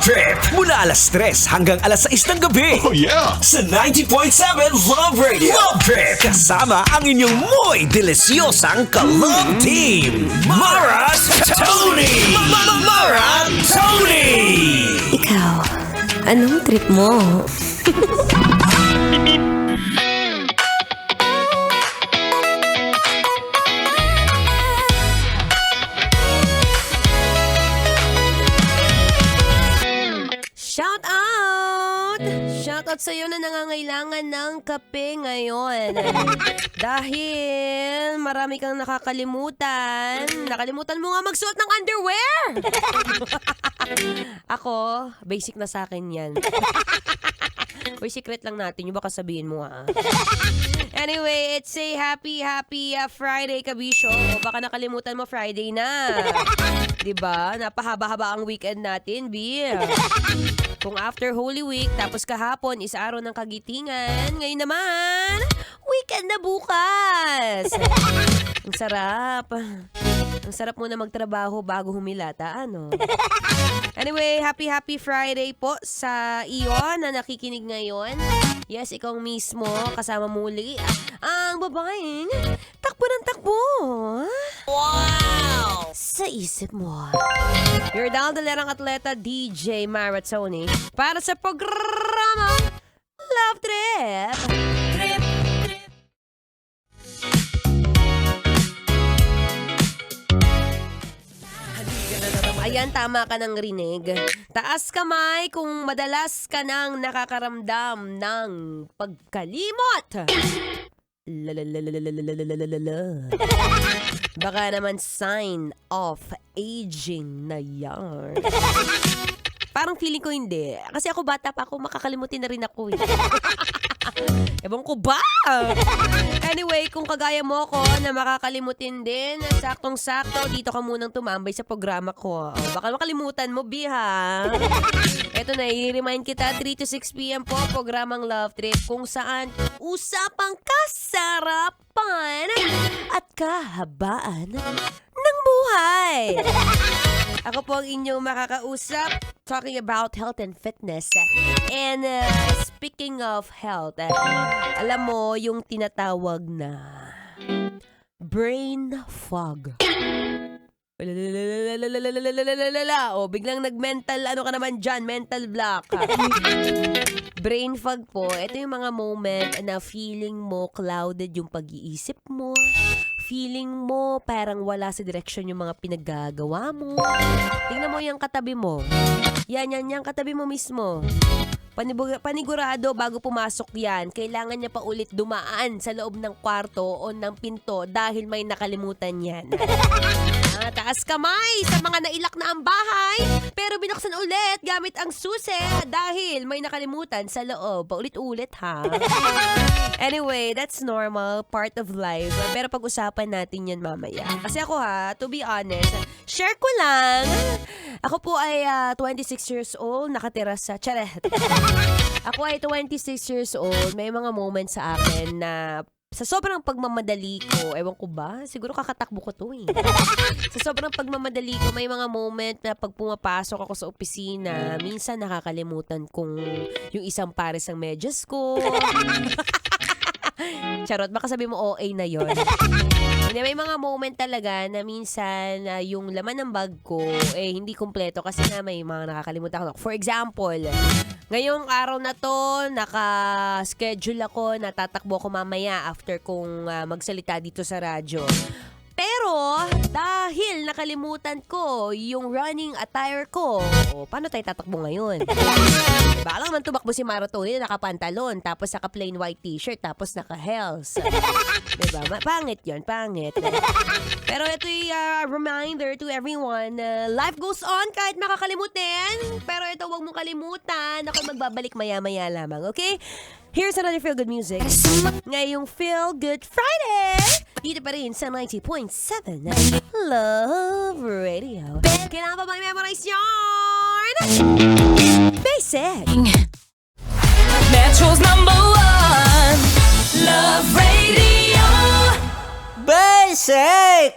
Trip mula alas 3 hanggang alas 6 ng gabi. Oh yeah! Sa 90.7 Love Radio. Love Trip kasama ang inyong muy delisyosang ka-love team. Mara Tony! Mara Tony! Ikaw, anong trip mo? Shout out! Shout out sa'yo na nangangailangan ng kape ngayon. Dahil marami kang nakakalimutan. Nakalimutan mo nga magsuot ng underwear! Ako, basic na sa akin yan. Uy, secret lang natin. Yung baka sabihin mo ha. Anyway, it's a happy Friday, Kabisyo. O baka nakalimutan mo Friday na. Diba? Napahaba-haba ang weekend natin, B. Kung after Holy Week, tapos kahapon is araw ng kagitingan, ngayon naman, weekend na bukas. Ang sarap. Ang sarap muna magtrabaho bago humilata, ano? Anyway, happy Friday po sa iyo na nakikinig ngayon. Yes, ikaw mismo, kasama muli ang babaeng takbo ng takbo. Wow! Sa isip mo. Your daldalerang atleta, DJ Mara Tony, para sa programa Love Trip. Ayan, tama ka ng rinig. Taas kamay kung madalas ka nang nakakaramdam ng pagkalimot. Baka naman sign of aging na yan. Parang feeling ko hindi. Kasi ako bata pa ako, makakalimutin na rin ako eh. Ewan ko ba? Anyway, kung kagaya mo ko na makakalimutin din, saktong-sakto, dito ka munang tumambay sa programa ko. Baka makalimutan mo, biha. Eto na, i-remind kita, 3 to 6 p.m. po, programang Love Trip, kung saan usapang kasarapan at kahabaan ng buhay. Ako po ang inyong makakausap, talking about health and fitness. And speaking of health, alam mo yung tinatawag na brain fog. O, biglang nag-mental, ano ka naman dyan, mental block. Brain fog po, ito yung mga moment na feeling mo clouded yung pag-iisip mo. Feeling mo parang wala sa direksyon yung mga pinaggagawa mo. Tingnan mo yung katabi mo. Yan, katabi mo mismo. Panigurado bago pumasok yan, kailangan niya pa ulit dumaan sa loob ng kwarto o ng pinto dahil may nakalimutan yan. Taas kamay sa mga nailak na ang bahay, pero binuksan ulit gamit ang susi dahil may nakalimutan sa loob. Paulit-ulit ha. Anyway, that's normal, part of life. Pero pag-usapan natin yan mamaya. Kasi ako ha, to be honest, share ko lang. Ako po ay 26 years old, nakatira sa Charet. Ako ay 26 years old, may mga moments sa akin na sa sobrang pagmamadali ko, ewan ko ba, siguro kakatakbo ko to eh. Sa sobrang pagmamadali ko, may mga moment na pag pumapasok ako sa opisina, minsan nakakalimutan kung yung isang pares ng medyas ko. Charot, baka sabi mo OA na yon. Hindi, may mga moment talaga na minsan yung laman ng bag ko hindi kumpleto kasi na may mga nakakalimutan ako. For example, ngayong araw na to, naka-schedule ako, natatakbo ako mamaya after kong magsalita dito sa radyo. Pero, dahil nakalimutan ko yung running attire ko, paano tayo tatakbo ngayon? Diba lang man tumakbo si Maratoni na nakapantalon, tapos naka-plain white t-shirt, tapos naka-heels. Diba? Pangit yun, pangit. Pero ito yung reminder to everyone, life goes on kahit makakalimutin. Pero ito, huwag mong kalimutan. Ako magbabalik maya-maya lamang, okay? Here's another Feel Good Music. Ngayong Feel Good Friday! Dito pa rin sa 90.7 Love Radio. Kailangan pa bang memorize yarn? Basic! Metro's #1 Love Radio. Basic!